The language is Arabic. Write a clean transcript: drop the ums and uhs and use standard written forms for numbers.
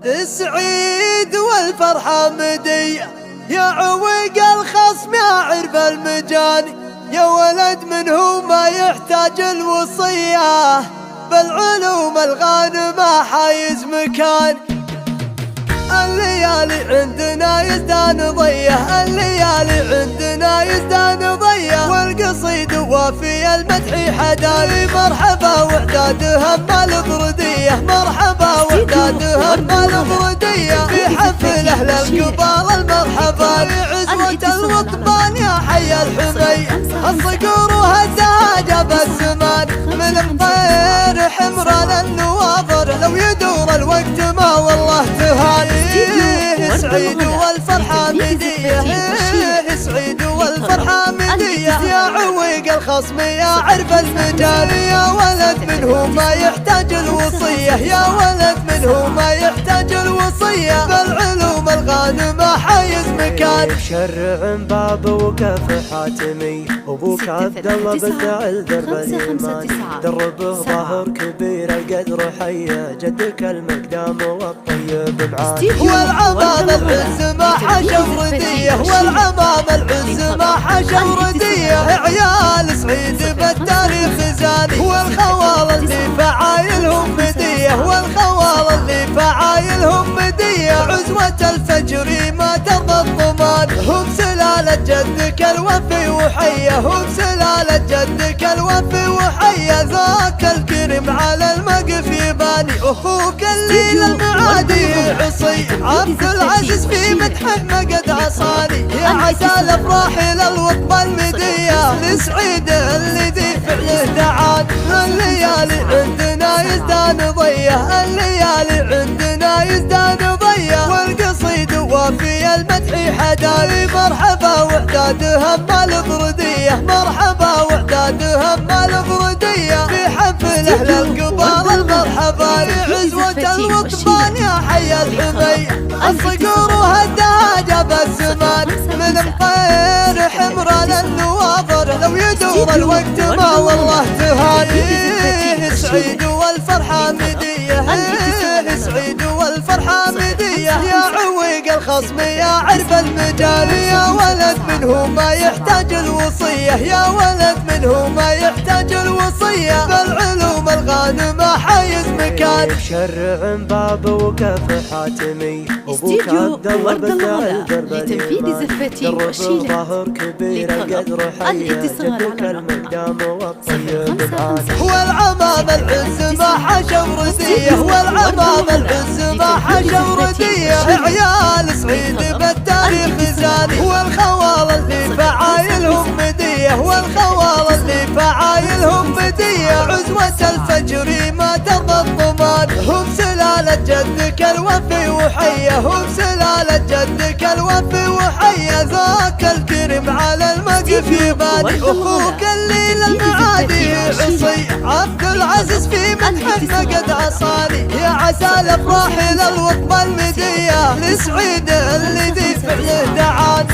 السعيد والفرحة مدية يا عويق الخصم يا عرب المجاني، يا ولد منه ما يحتاج الوصية، بالعلوم الغانمة حايز مكان. الليالي عندنا يزدان ضيه، الليالي عندنا يزدان ضيه، والقصيد وفي المدح حداني. مرحبا وعدادها البردية، مرحبا وعدادها البردية، في حفل أهل القبال المرحبا، عزوة الوطبان يا حي الحمي، الصقور وهزها جاب الزمان، من مطير حمران النواظر، لو يدور الوقت ما والله تهاني. سعيد والفرحة مدية، سعيد والفرحة مدية، يا عويق الخصم يا عرب المجال، يا ولد منه ما يحتاج الوصية، يا ولد منه ما يحتاج الوصية، بالعلوم الغانمة حايز مكان. شرع باب وكف حاتمي، ابوك عبد الله بدع الدرب الايمان، دربه ظهر كبير القدر حيه، جدك المقدام والطيب معاه، والعمام العز ما حشا ورديه، والعمام العز ما حشا ورديه، عيال سعيد بالتاريخ زاني، والخوال اللي فعايلهم مديه، والخوال اللي فعايلهم مديه، عزوة الفجر ما ترضى الضمان، هم سلالة جدك الوفي وحيه، هم سلالة جدك الوفي وحيه، ذاك الكريم على المقف يباني، اخوك اللي للمعادي عصي، عبد العزيز في مدحه ما قد عصاني، يا عسى الافراح للوطبة المدية، لسعيد اللي ذي فعله دعان. الليالي عندنا يزدان ضيه، الليالي عندنا يزدان ضيه، والقصيد وفي المدح حداني. مرحبا وعدادها البردية، مرحبا وعدادها البردية، في حفل أهل القبال المرحبا، عزوة الوطبان يا حي الحمي، الصقور وهدها جاب الزمان، من مطير حمران النواظر، لو يدور الوقت ما والله تهاني. سعيد والفرحة مدية، سعيد والفرحة مدية، يا عويق الخصم يا عرب المجال، يا ولد منه ما يحتاج الوصية، يا ولد منه ما يحتاج الوصية، بالعلوم الغانمة حايز مكان. شرع باب وكف حاتمي، ابوك عبد الله بدع الدرب الايمان، دربه ظهر كبير القدر حيه، جدك المقدام والطيب معاه، والعمام العز ما حشا ورديه، والعمام العز ما حشا ورديه، عيال سعيد بالتاريخ زاني، والخوال اللي فعايلهم مديه، والخوال اللي فعايلهم مديه، عزوة الفجر ما ترضى الضمان، هم سلالة جدك الوفي وحيه، هم سلالة جدك الوفي وحيه، ذاك الكريم على المقف يباني، اخوك اللي للمعادي عصي، عبد العزيز في مدحه ما قد عصاني، يا عسى الافراح للوطبة المدية، لسعيد اللي ذي فعله دعان.